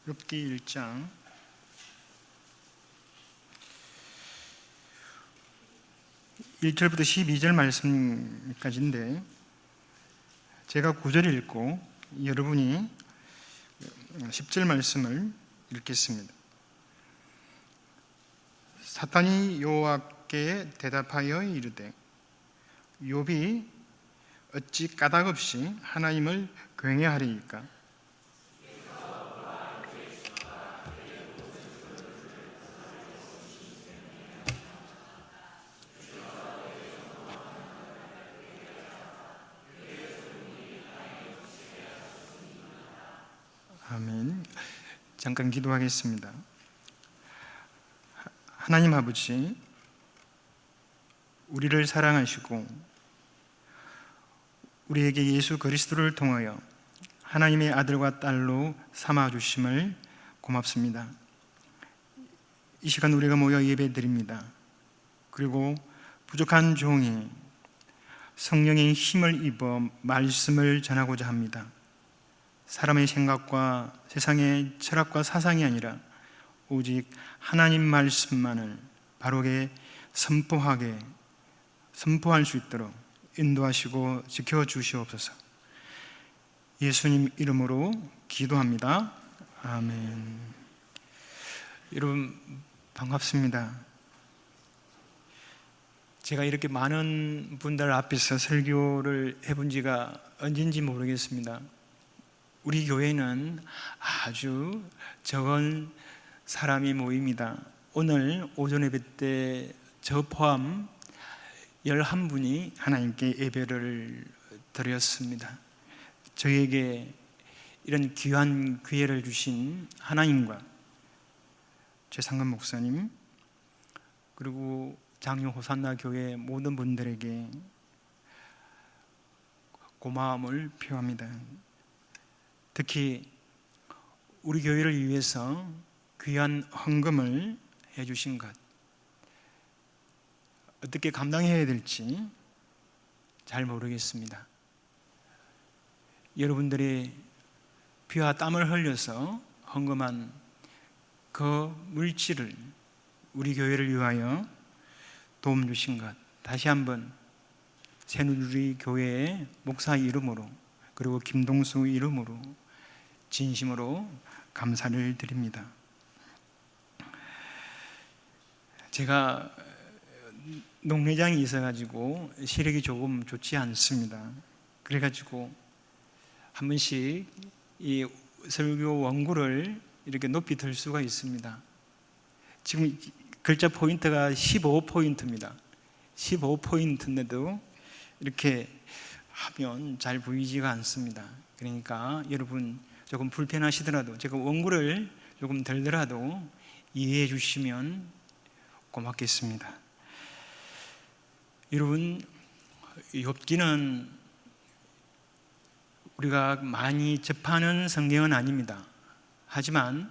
욥기 1장 1절부터 12절 말씀까지인데 제가 9절 읽고 여러분이 10절 말씀을 읽겠습니다. 사탄이 여호와께 대답하여 이르되 욥이 어찌 까닭없이 하나님을 경외하리이까? 아멘. 잠깐 기도하겠습니다. 하나님 아버지, 우리를 사랑하시고 우리에게 예수 그리스도를 통하여 하나님의 아들과 딸로 삼아주심을 고맙습니다. 이 시간 우리가 모여 예배드립니다. 그리고 부족한 종이 성령의 힘을 입어 말씀을 전하고자 합니다. 사람의 생각과 세상의 철학과 사상이 아니라 오직 하나님 말씀만을 바르게 선포할 수 있도록 인도하시고 지켜주시옵소서. 예수님 이름으로 기도합니다. 아멘. 여러분 반갑습니다. 제가 이렇게 많은 분들 앞에서 설교를 해본 지가 언젠지 모르겠습니다. 우리 교회는 아주 적은 사람이 모입니다. 오늘 오전 예배 때 저 포함 11분이 하나님께 예배를 드렸습니다. 저에게 이런 귀한 기회를 주신 하나님과 최상근 목사님 그리고 장유 호산나 교회 모든 분들에게 고마움을 표합니다. 특히 우리 교회를 위해서 귀한 헌금을 해주신 것, 어떻게 감당해야 될지 잘 모르겠습니다. 여러분들이 피와 땀을 흘려서 헌금한 그 물질을 우리 교회를 위하여 도움 주신 것, 다시 한번 새누리 교회의 목사 이름으로 그리고 김동수 이름으로 진심으로 감사를 드립니다. 제가 농내장이 있어가지고 시력이 조금 좋지 않습니다. 그래가지고 한 번씩 이 설교 원고를 이렇게 높이 들 수가 있습니다. 지금 글자 포인트가 15포인트입니다. 15포인트인데도 이렇게 하면 잘 보이지가 않습니다. 그러니까 여러분 조금 불편하시더라도 제가 원고를 조금 들더라도 이해해 주시면 고맙겠습니다. 여러분, 욥기는 우리가 많이 접하는 성경은 아닙니다. 하지만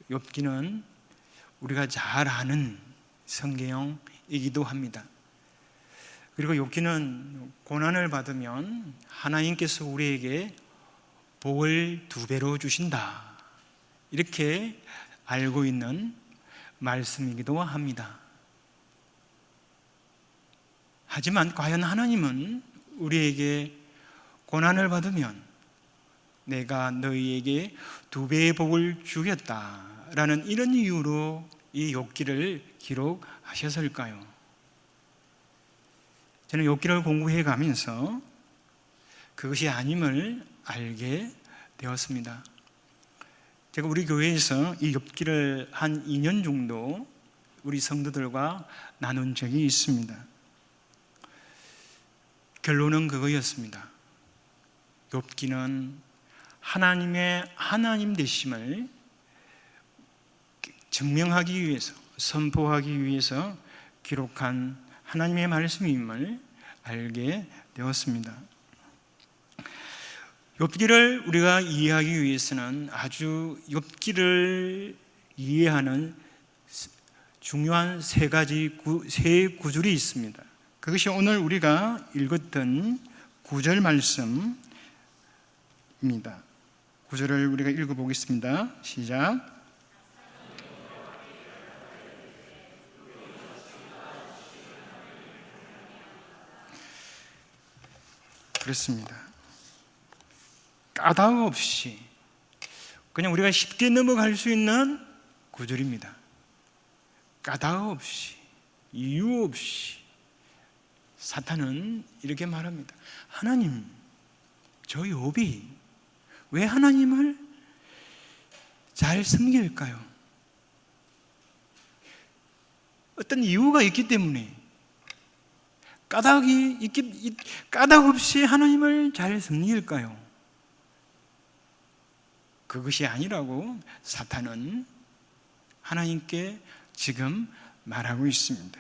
욥기는 우리가 잘 아는 성경이기도 합니다. 그리고 욥기는 고난을 받으면 하나님께서 우리에게 복을 2배로 주신다, 이렇게 알고 있는 말씀이기도 합니다. 하지만 과연 하나님은 우리에게 고난을 받으면 내가 너희에게 2배의 복을 주겠다라는 이런 이유로 이 욥기를 기록하셨을까요? 저는 욥기를 공부해 가면서 그것이 아님을 알게 되었습니다. 제가 우리 교회에서 이 욥기를 한 2년 정도 우리 성도들과 나눈 적이 있습니다. 결론은 그거였습니다. 욥기는 하나님의 하나님 되심을 증명하기 위해서, 선포하기 위해서 기록한 하나님의 말씀임을 알게 되었습니다. 욥기를 우리가 이해하기 위해서는 아주 욥기를 이해하는 중요한 세 구절이 있습니다. 그것이 오늘 우리가 읽었던 9절 말씀입니다. 구절을 우리가 읽어보겠습니다. 시작. 그렇습니다. 까닭 없이 그냥 우리가 쉽게 넘어갈 수 있는 구절입니다. 까닭 없이, 이유 없이 사탄은 이렇게 말합니다. 하나님, 저 욥이 왜 하나님을 잘 섬길까요? 어떤 이유가 있기 때문에, 까닭 없이 하나님을 잘 섬길까요? 그것이 아니라고 사탄은 하나님께 지금 말하고 있습니다.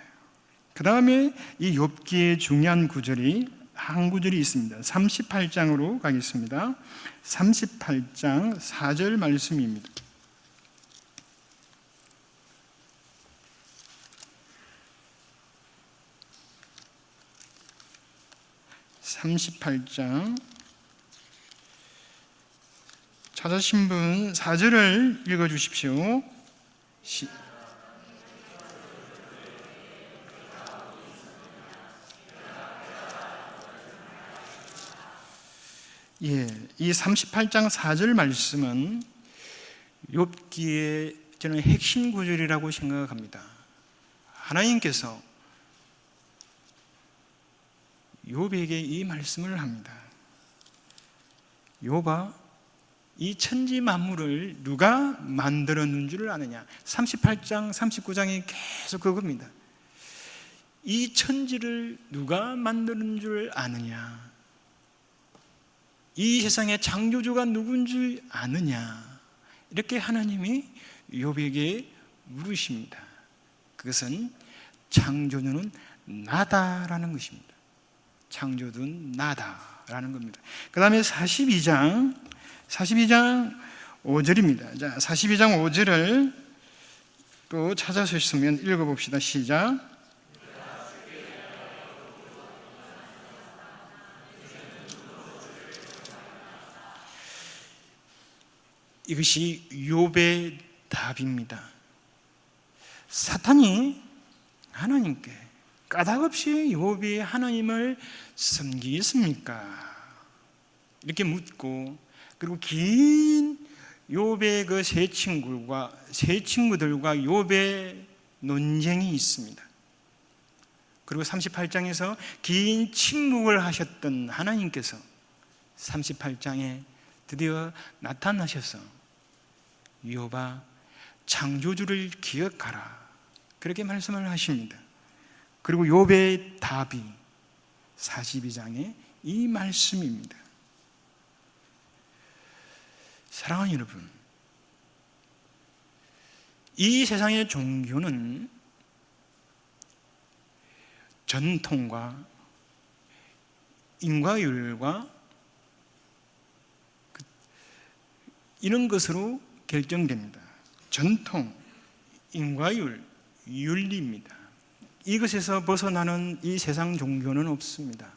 그 다음에 이 욥기의 중요한 구절이 한 구절이 있습니다. 38장으로 가겠습니다. 38장 4절 말씀입니다. 38장 찾으신 분 4절을 읽어주십시오. 이 38장 4절 말씀은 욥기의 저는 핵심 구절이라고 생각합니다. 하나님께서 욥에게 이 말씀을 합니다. 욥아, 이 천지 만물을 누가 만들었는 줄 아느냐? 38장, 39장이 계속 그겁니다. 이 천지를 누가 만드는 줄 아느냐? 이 세상의 창조주가 누군 줄 아느냐? 이렇게 하나님이 욥에게 물으십니다. 그것은 창조주는 나다라는 것입니다. 창조주는 나다라는 겁니다. 그 다음에 42장 5절입니다. 자, 42장 5절을 또 찾아주시면 읽어봅시다. 시작. 이것이 욥의 답입니다. 사탄이 하나님께 까닭없이 욥이 하나님을 섬기겠습니까? 이렇게 묻고, 그리고 긴 욥의 그 세 친구들과 욥의 논쟁이 있습니다. 그리고 38장에서 긴 침묵을 하셨던 하나님께서 38장에 드디어 나타나셔서 욥아, 창조주를 기억하라, 그렇게 말씀을 하십니다. 그리고 욥의 답이 42장의 이 말씀입니다. 사랑하는 여러분, 이 세상의 종교는 전통과 인과율과 이런 것으로 결정됩니다. 전통, 인과율, 윤리입니다. 이것에서 벗어나는 이 세상 종교는 없습니다.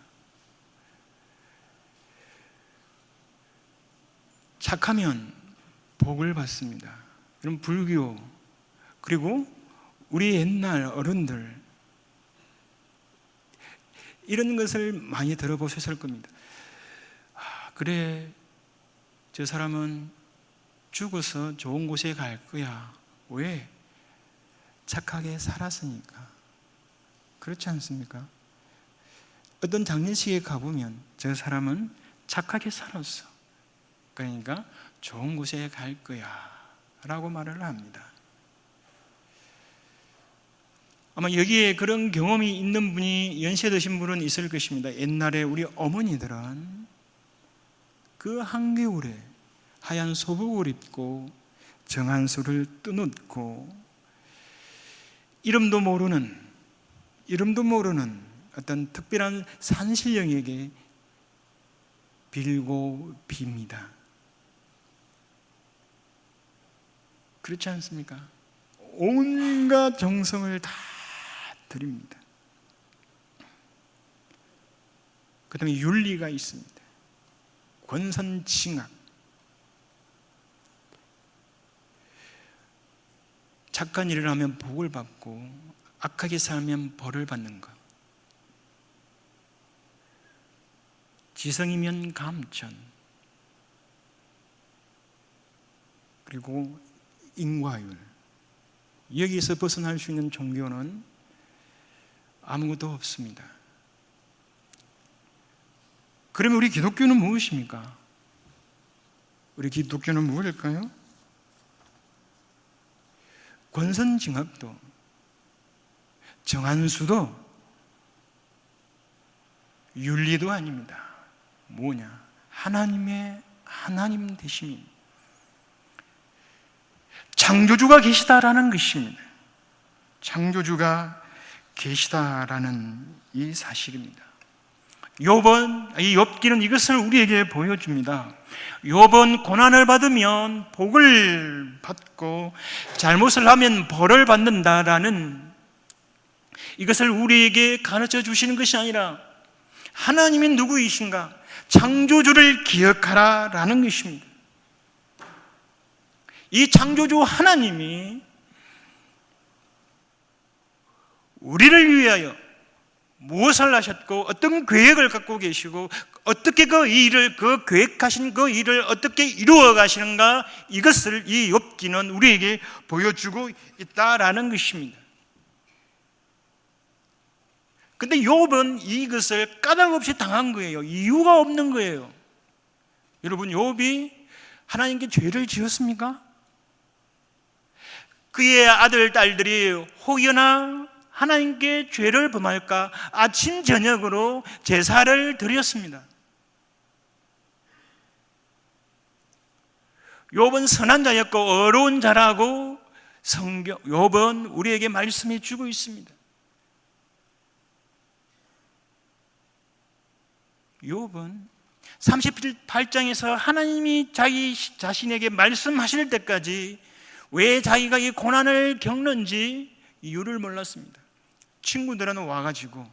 착하면 복을 받습니다. 그럼 불교, 그리고 우리 옛날 어른들, 이런 것을 많이 들어보셨을 겁니다. 그래, 저 사람은 죽어서 좋은 곳에 갈 거야. 왜? 착하게 살았으니까. 그렇지 않습니까? 어떤 장례식에 가보면 저 사람은 착하게 살았어, 그러니까 좋은 곳에 갈 거야 라고 말을 합니다. 아마 여기에 그런 경험이 있는 분이, 연세 드신 분은 있을 것입니다. 옛날에 우리 어머니들은 그 한겨울에 하얀 소복을 입고 정한수를 뜨놓고 이름도 모르는 어떤 특별한 산신령에게 빌고 빕니다. 그렇지 않습니까? 온갖 정성을 다 드립니다. 그 다음에 윤리가 있습니다. 권선징악, 착한 일을 하면 복을 받고 악하게 살면 벌을 받는 것. 지성이면 감천, 그리고 인과율. 여기서 벗어날 수 있는 종교는 아무것도 없습니다. 그러면 우리 기독교는 무엇입니까? 우리 기독교는 무엇일까요? 권선징악도, 정한수도, 윤리도 아닙니다. 뭐냐? 하나님 되심입니다. 창조주가 계시다라는 것입니다. 창조주가 계시다라는 이 사실입니다. 이 욥기는 이것을 우리에게 보여줍니다. 욥은 고난을 받으면 복을 받고 잘못을 하면 벌을 받는다라는 이것을 우리에게 가르쳐 주시는 것이 아니라 하나님이 누구이신가? 창조주를 기억하라라는 것입니다. 이 창조주 하나님이 우리를 위하여 무엇을 하셨고 어떤 계획을 갖고 계시고 어떻게 그 계획하신 그 일을 어떻게 이루어 가시는가, 이것을 이 욥기는 우리에게 보여주고 있다라는 것입니다. 근데 욥은 이것을 까닭 없이 당한 거예요. 이유가 없는 거예요. 여러분, 욥이 하나님께 죄를 지었습니까? 그의 아들, 딸들이 혹여나 하나님께 죄를 범할까 아침 저녁으로 제사를 드렸습니다. 욥은 선한 자였고 어려운 자라고 욥은 우리에게 말씀해 주고 있습니다. 욥은 38장에서 하나님이 자기 자신에게 말씀하실 때까지 왜 자기가 이 고난을 겪는지 이유를 몰랐습니다. 친구들은 와가지고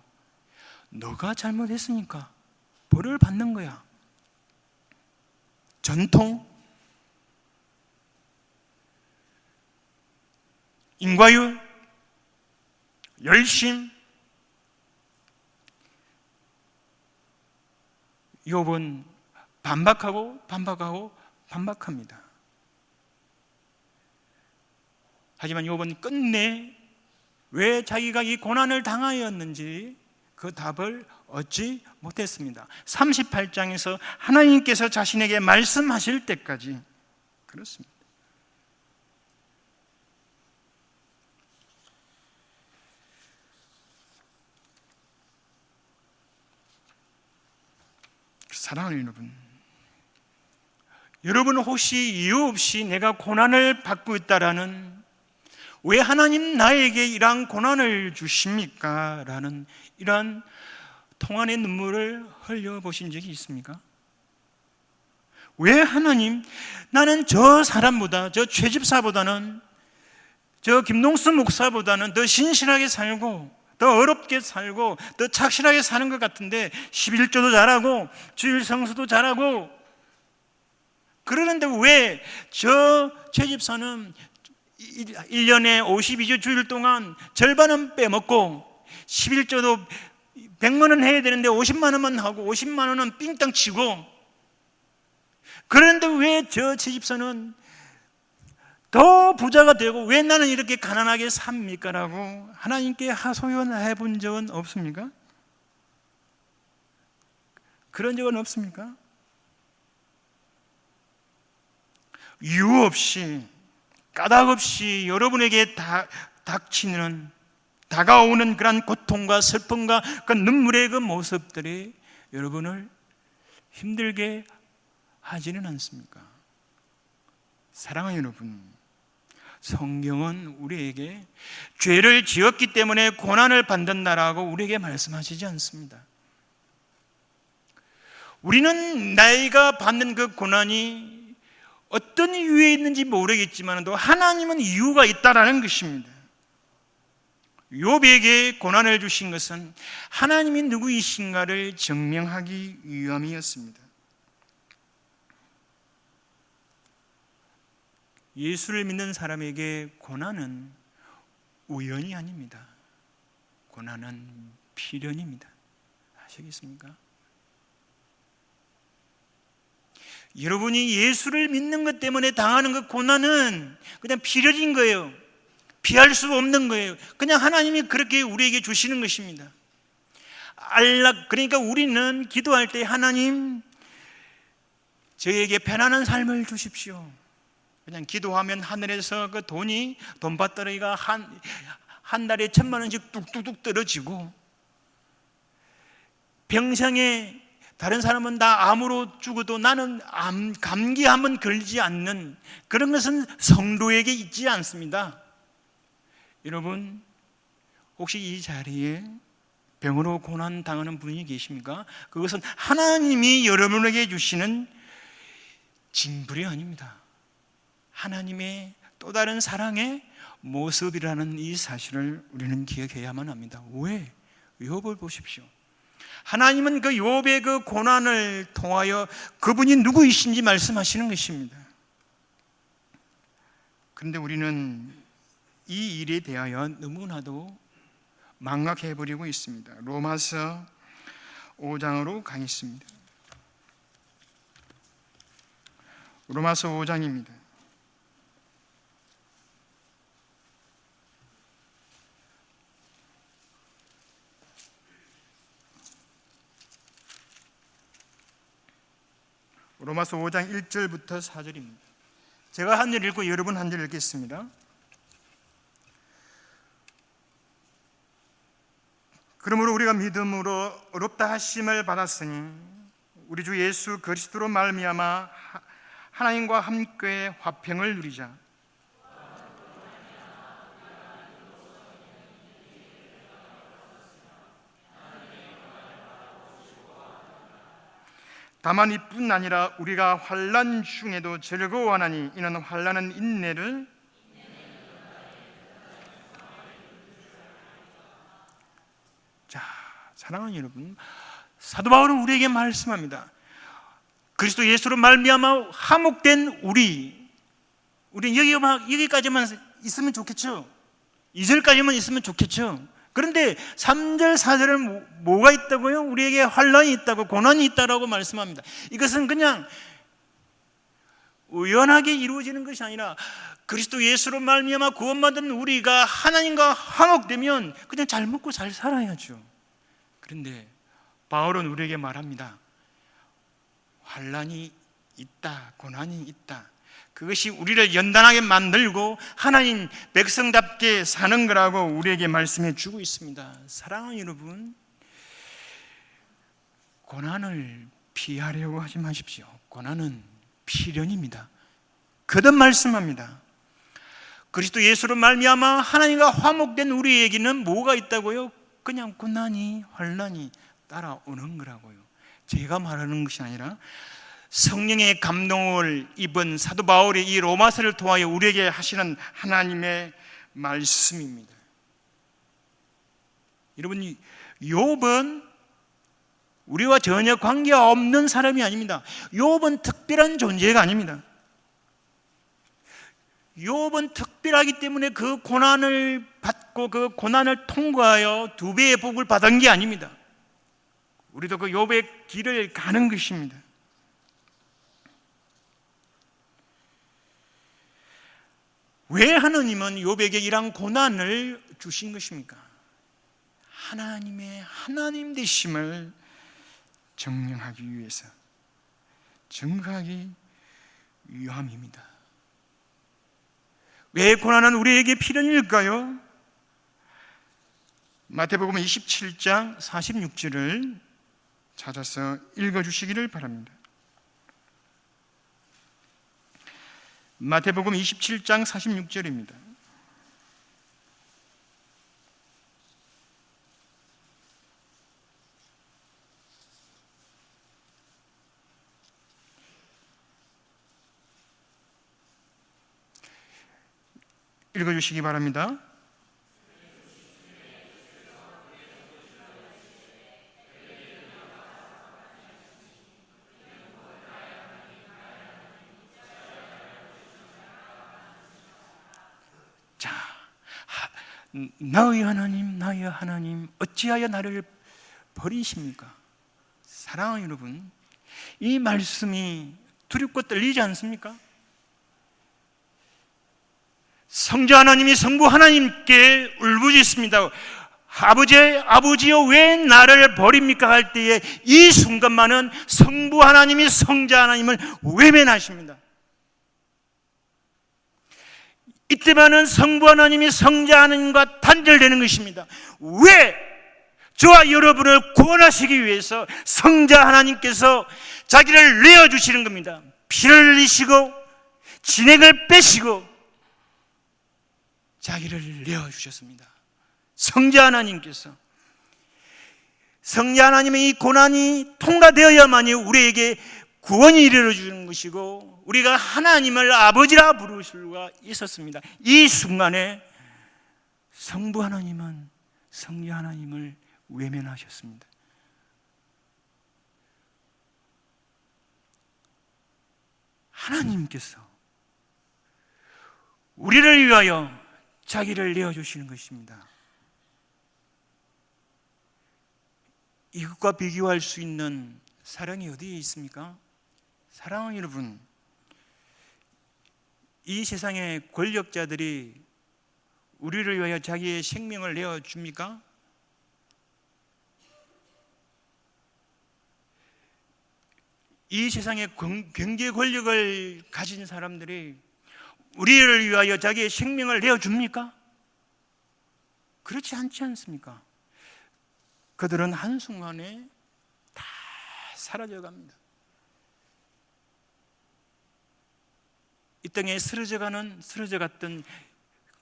너가 잘못했으니까 벌을 받는 거야. 전통, 인과율, 열심. 욥은 반박합니다. 하지만 욥은 끝내 왜 자기가 이 고난을 당하였는지 그 답을 얻지 못했습니다. 38장에서 하나님께서 자신에게 말씀하실 때까지 그렇습니다. 사랑하는 여러분 혹시 이유 없이 내가 고난을 받고 있다라는, 왜 하나님 나에게 이러한 고난을 주십니까? 라는 이러한 통안의 눈물을 흘려보신 적이 있습니까? 왜 하나님, 나는 저 사람보다, 저 최집사보다는, 저 김동수 목사보다는 더 신실하게 살고 더 어렵게 살고 더 착실하게 사는 것 같은데 11조도 잘하고 주일 성수도 잘하고 그러는데 왜 저 최집사는 1년에 52주 주일 동안 절반은 빼먹고 11조도 100만 원 해야 되는데 50만 원만 하고 50만 원은 삥땅 치고, 그런데 왜 저 최집사는 더 부자가 되고 왜 나는 이렇게 가난하게 삽니까? 라고 하나님께 하소연해 본 적은 없습니까? 그런 적은 없습니까? 이유 없이 까닭 없이 여러분에게 다가오는 그런 고통과 슬픔과 그 눈물의 그 모습들이 여러분을 힘들게 하지는 않습니까? 사랑하는 여러분, 성경은 우리에게 죄를 지었기 때문에 고난을 받는다라고 우리에게 말씀하시지 않습니다. 우리는 나이가 받는 그 고난이 어떤 이유에 있는지 모르겠지만 또 하나님은 이유가 있다라는 것입니다. 욥에게 고난을 주신 것은 하나님이 누구이신가를 증명하기 위함이었습니다. 예수를 믿는 사람에게 고난은 우연이 아닙니다. 고난은 필연입니다. 아시겠습니까? 여러분이 예수를 믿는 것 때문에 당하는 그 고난은 그냥 필연인 거예요. 피할 수 없는 거예요. 그냥 하나님이 그렇게 우리에게 주시는 것입니다. 그러니까 우리는 기도할 때 하나님, 저에게 편안한 삶을 주십시오. 그냥 기도하면 하늘에서 그 돈밭더리가 한 달에 1,000만 원씩 뚝뚝뚝 떨어지고, 평생에 다른 사람은 다 암으로 죽어도 나는 감기 한번 걸리지 않는 그런 것은 성도에게 있지 않습니다. 여러분, 혹시 이 자리에 병으로 고난 당하는 분이 계십니까? 그것은 하나님이 여러분에게 주시는 징벌이 아닙니다. 하나님의 또 다른 사랑의 모습이라는 이 사실을 우리는 기억해야만 합니다. 왜? 욥을 보십시오. 하나님은 그 욥의 그 고난을 통하여 그분이 누구이신지 말씀하시는 것입니다. 그런데 우리는 이 일에 대하여 너무나도 망각해버리고 있습니다. 로마서 5장으로 가겠습니다. 로마서 5장입니다. 로마서 5장 1절부터 4절입니다. 제가 한 절 읽고 여러분 한 절 읽겠습니다. 그러므로 우리가 믿음으로 의롭다 하심을 받았으니 우리 주 예수 그리스도로 말미암아 하나님과 함께 화평을 누리자. 다만 이뿐 아니라 우리가 환난 중에도 즐거워하나니 이는 환난은 인내를, 자, 사랑하는 여러분, 사도 바울은 우리에게 말씀합니다. 그리스도 예수로 말미암아 화목된 우리는 여기까지만 있으면 좋겠죠. 2절까지만 있으면 좋겠죠. 그런데 3절, 4절은 뭐가 있다고요? 우리에게 환난이 있다고, 고난이 있다고 말씀합니다. 이것은 그냥 우연하게 이루어지는 것이 아니라 그리스도 예수로 말미암아 구원받은 우리가 하나님과 화목되면 그냥 잘 먹고 잘 살아야죠. 그런데 바울은 우리에게 말합니다. 환난이 있다, 고난이 있다. 그것이 우리를 연단하게 만들고 하나님 백성답게 사는 거라고 우리에게 말씀해 주고 있습니다. 사랑하는 여러분, 고난을 피하려고 하지 마십시오. 고난은 필연입니다. 거듭 말씀합니다. 그리스도 예수로 말미암아 하나님과 화목된 우리에게는 뭐가 있다고요? 그냥 고난이, 환난이 따라오는 거라고요. 제가 말하는 것이 아니라 성령의 감동을 입은 사도 바울이 이 로마서를 통하여 우리에게 하시는 하나님의 말씀입니다. 여러분, 욥은 우리와 전혀 관계없는 사람이 아닙니다. 욥은 특별한 존재가 아닙니다. 욥은 특별하기 때문에 그 고난을 받고 그 고난을 통과하여 2배의 복을 받은 게 아닙니다. 우리도 그 욥의 길을 가는 것입니다. 왜 하나님은 욥에게 이러한 고난을 주신 것입니까? 하나님의 하나님 되심을 증명하기 위해서, 증거하기 위함입니다. 왜 고난은 우리에게 필연일까요? 마태복음 27장 46절을 찾아서 읽어주시기를 바랍니다. 마태복음 27장 46절입니다. 읽어주시기 바랍니다. 나의 하나님, 나의 하나님, 어찌하여 나를 버리십니까? 사랑하는 여러분, 이 말씀이 두렵고 떨리지 않습니까? 성자 하나님이 성부 하나님께 울부짖습니다. 아버지여 왜 나를 버립니까? 할 때에 이 순간만은 성부 하나님이 성자 하나님을 외면하십니다. 이때만은 성부 하나님이 성자 하나님과 단절되는 것입니다. 왜? 저와 여러분을 구원하시기 위해서 성자 하나님께서 자기를 내어주시는 겁니다. 피를 흘리시고 진액을 빼시고 자기를 내어주셨습니다. 성자 하나님께서, 성자 하나님의 이 고난이 통과되어야만이 우리에게 구원이 이르러지는 것이고 우리가 하나님을 아버지라 부를 수가 있었습니다. 이 순간에 성부 하나님은 성자 하나님을 외면하셨습니다. 하나님께서 우리를 위하여 자기를 내어주시는 것입니다. 이것과 비교할 수 있는 사랑이 어디에 있습니까? 사랑하는 여러분, 이 세상의 권력자들이 우리를 위하여 자기의 생명을 내어줍니까? 이 세상의 경제 권력을 가진 사람들이 우리를 위하여 자기의 생명을 내어줍니까? 그렇지 않지 않습니까? 그들은 한순간에 다 사라져갑니다. 이 땅에 쓰러져갔던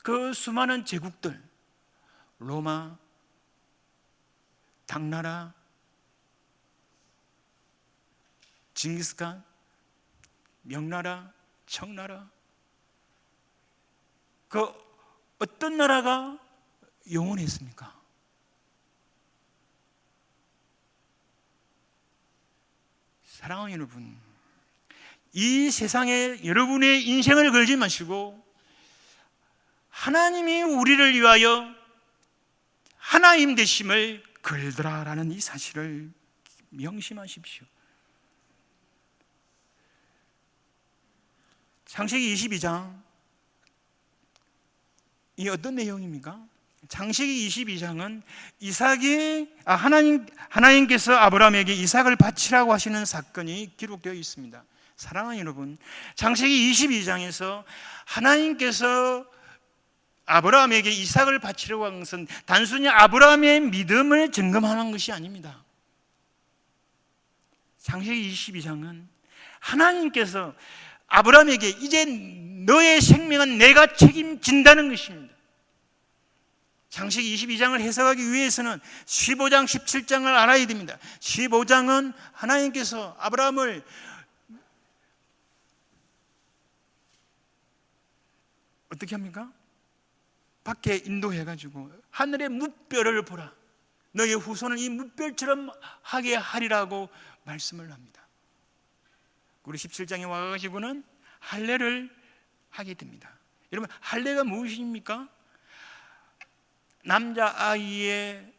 그 수많은 제국들, 로마, 당나라, 징기스칸, 명나라, 청나라, 그 어떤 나라가 영원했습니까? 사랑하는 여러분, 이 세상에 여러분의 인생을 걸지 마시고 하나님이 우리를 위하여 하나님 되심을 걸더라라는 이 사실을 명심하십시오. 창세기 22장, 이 어떤 내용입니까? 창세기 22장은 하나님께서 아브라함에게 이삭을 바치라고 하시는 사건이 기록되어 있습니다. 사랑하는 여러분, 창세기 22장에서 하나님께서 아브라함에게 이삭을 바치라고 한 것은 단순히 아브라함의 믿음을 점검하는 것이 아닙니다. 창세기 22장은 하나님께서 아브라함에게 이제 너의 생명은 내가 책임진다는 것입니다. 창세기 22장을 해석하기 위해서는 15장, 17장을 알아야 됩니다. 15장은 하나님께서 아브라함을 어떻게 합니까? 밖에 인도해가지고 하늘의 무별을 보라. 너의 후손은 이 무별처럼 하게 하리라고 말씀을 합니다. 우리 17장에 와가지고는 할례를 하게 됩니다. 여러분, 할례가 무엇입니까? 남자아이의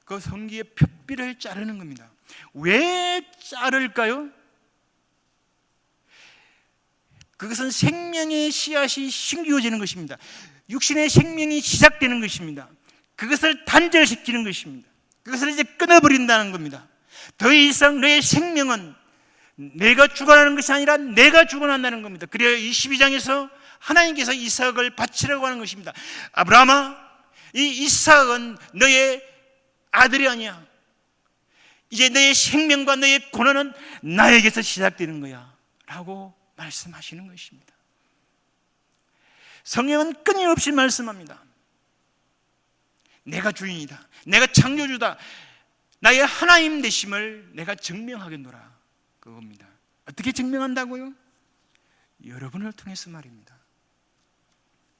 그 성기의 표피를 자르는 겁니다. 왜 자를까요? 그것은 생명의 씨앗이 심겨지는 것입니다. 육신의 생명이 시작되는 것입니다. 그것을 단절시키는 것입니다. 그것을 이제 끊어버린다는 겁니다. 더 이상 너의 생명은 내가 주관하는 것이 아니라 내가 주관한다는 겁니다. 그래야 22장에서 하나님께서 이삭을 바치라고 하는 것입니다. 아브라함아, 이 이삭은 너의 아들이 아니야. 이제 너의 생명과 너의 고난은 나에게서 시작되는 거야 라고 말씀하시는 것입니다. 성경은 끊임없이 말씀합니다. 내가 주인이다, 내가 창조주다, 나의 하나님 되심을 내가 증명하겠노라, 그겁니다. 어떻게 증명한다고요? 여러분을 통해서 말입니다.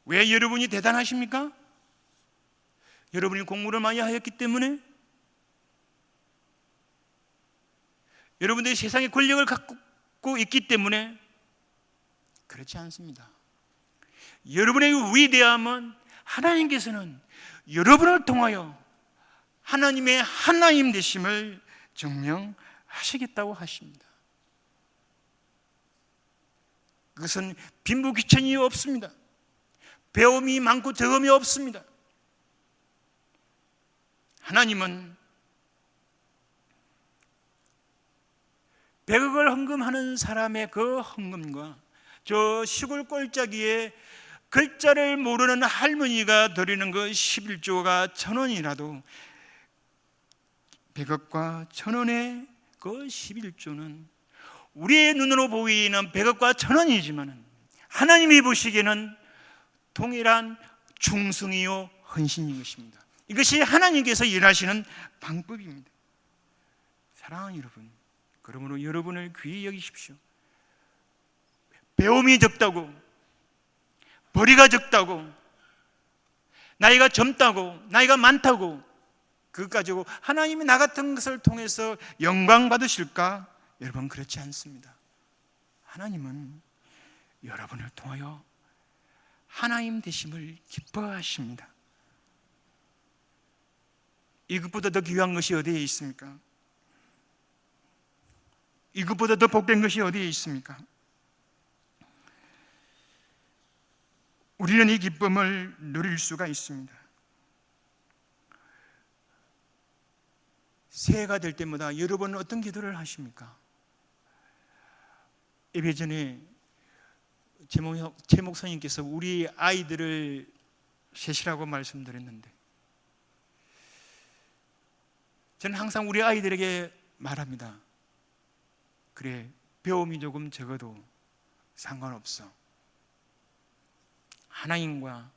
왜 여러분이 대단하십니까? 여러분이 공부를 많이 하였기 때문에? 여러분들이 세상의 권력을 갖고 있기 때문에? 그렇지 않습니다. 여러분의 위대함은 하나님께서는 여러분을 통하여 하나님의 하나님 되심을 증명하시겠다고 하십니다. 그것은 빈부귀천이 없습니다. 배움이 많고 적음이 없습니다. 하나님은 100억을 헌금하는 사람의 그 헌금과 저 시골 꼴짜기에 글자를 모르는 할머니가 드리는 그 11조가 1,000원이라도 100억과 1,000원의 그 11조는 우리의 눈으로 보이는 100억과 1,000원이지만 하나님이 보시기에는 동일한 충성이요 헌신인 것입니다. 이것이 하나님께서 일하시는 방법입니다. 사랑하는 여러분, 그러므로 여러분을 귀히 여기십시오. 배움이 적다고, 벌이가 적다고, 나이가 젊다고, 나이가 많다고 그것 가지고 하나님이 나 같은 것을 통해서 영광 받으실까? 여러분, 그렇지 않습니다. 하나님은 여러분을 통하여 하나님 되심을 기뻐하십니다. 이것보다 더 귀한 것이 어디에 있습니까? 이것보다 더 복된 것이 어디에 있습니까? 우리는 이 기쁨을 누릴 수가 있습니다. 새해가 될 때마다 여러분은 어떤 기도를 하십니까? 예배 전에 제 목사님께서 우리 아이들을 셋이라고 말씀드렸는데, 저는 항상 우리 아이들에게 말합니다. 그래, 배움이 조금 적어도 상관없어. 하나님과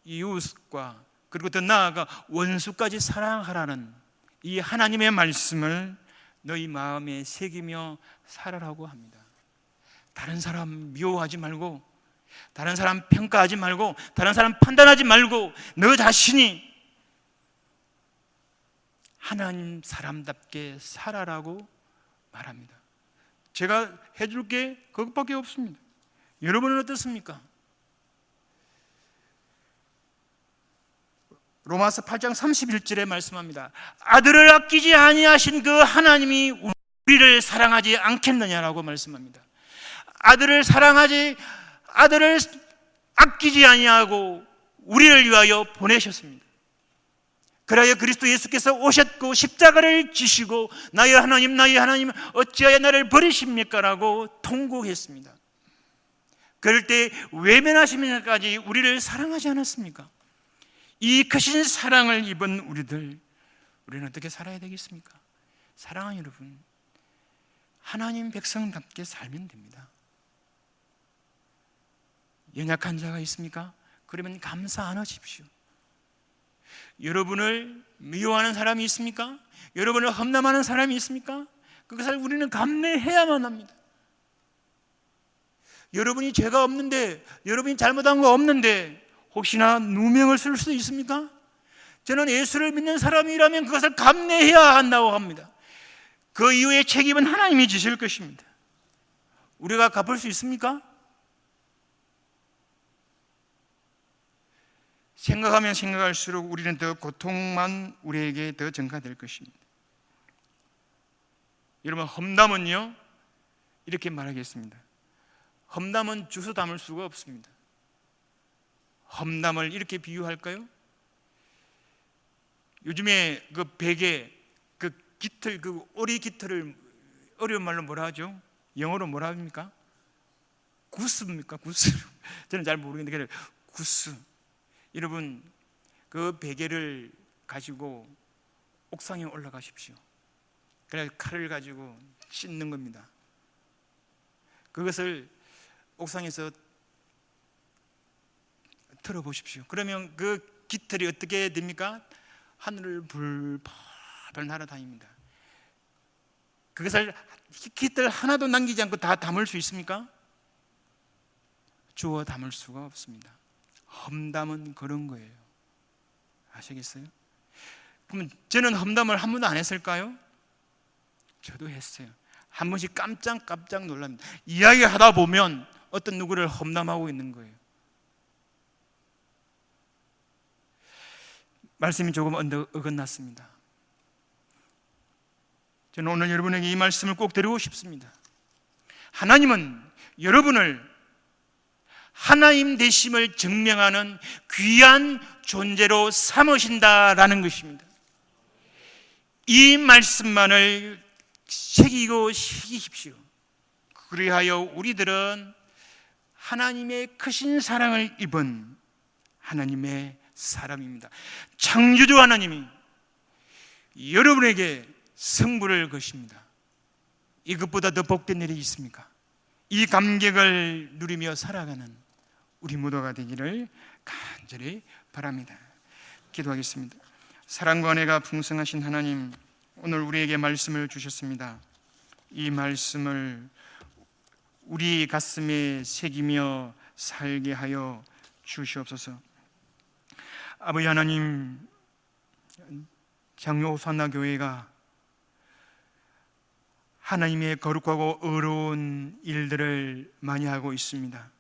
이웃과 그리고 더 나아가 원수까지 사랑하라는 이 하나님의 말씀을 너희 마음에 새기며 살아라고 합니다. 다른 사람 미워하지 말고, 다른 사람 평가하지 말고, 다른 사람 판단하지 말고 너 자신이 하나님 사람답게 살아라고 말합니다. 제가 해줄 게 그것밖에 없습니다. 여러분은 어떻습니까? 로마서 8장 31절에 말씀합니다. 아들을 아끼지 아니하신 그 하나님이 우리를 사랑하지 않겠느냐라고 말씀합니다. 아들을 아끼지 아니하고 우리를 위하여 보내셨습니다. 그래야 그리스도 예수께서 오셨고 십자가를 지시고 나의 하나님 어찌하여 나를 버리십니까? 라고 통곡했습니다. 그럴 때 외면하시면서까지 우리를 사랑하지 않았습니까? 이 크신 사랑을 입은 우리는 어떻게 살아야 되겠습니까? 사랑하는 여러분, 하나님 백성답게 살면 됩니다. 연약한 자가 있습니까? 그러면 감사 안 하십시오. 여러분을 미워하는 사람이 있습니까? 여러분을 험담하는 사람이 있습니까? 그것을 우리는 감내해야만 합니다. 여러분이 죄가 없는데, 여러분이 잘못한 거 없는데 혹시나 누명을 쓸 수도 있습니까? 저는 예수를 믿는 사람이라면 그것을 감내해야 한다고 합니다. 그 이후의 책임은 하나님이 지실 것입니다. 우리가 갚을 수 있습니까? 생각하면 생각할수록 우리는 더 고통만 우리에게 더 증가될 것입니다. 여러분, 험담은요, 이렇게 말하겠습니다. 험담은 주워 담을 수가 없습니다. 험담을 이렇게 비유할까요? 요즘에 그 베개, 그 깃털, 그 오리 깃털을 어려운 말로 뭐라 하죠? 영어로 뭐라 합니까? 구스입니까? 구스. 저는 잘 모르겠는데 구스. 여러분, 그 베개를 가지고 옥상에 올라가십시오. 그래서 칼을 가지고 씻는 겁니다. 그것을 옥상에서 틀어보십시오. 그러면 그 깃털이 어떻게 됩니까? 하늘을 불펄 날아다닙니다. 그것을 깃털 하나도 남기지 않고 다 담을 수 있습니까? 주워 담을 수가 없습니다. 험담은 그런 거예요. 아시겠어요? 그러면 저는 험담을 한 번도 안 했을까요? 저도 했어요. 한 번씩 깜짝 놀랍니다. 이야기하다 보면 어떤 누구를 험담하고 있는 거예요. 말씀이 조금 어긋났습니다. 저는 오늘 여러분에게 이 말씀을 꼭 드리고 싶습니다. 하나님은 여러분을 하나님 되심을 증명하는 귀한 존재로 삼으신다라는 것입니다. 이 말씀만을 새기고 새기십시오. 그리하여 우리들은 하나님의 크신 사랑을 입은 하나님의 사람입니다. 창조주 하나님이 여러분에게 성부를 거십니다. 이것보다 더 복된 일이 있습니까? 이 감격을 누리며 살아가는 우리 모두가 되기를 간절히 바랍니다. 기도하겠습니다. 사랑과 은혜가 풍성하신 하나님, 오늘 우리에게 말씀을 주셨습니다. 이 말씀을 우리 가슴에 새기며 살게 하여 주시옵소서. 아버지 하나님, 장로 호산나 교회가 하나님의 거룩하고 의로운 일들을 많이 하고 있습니다.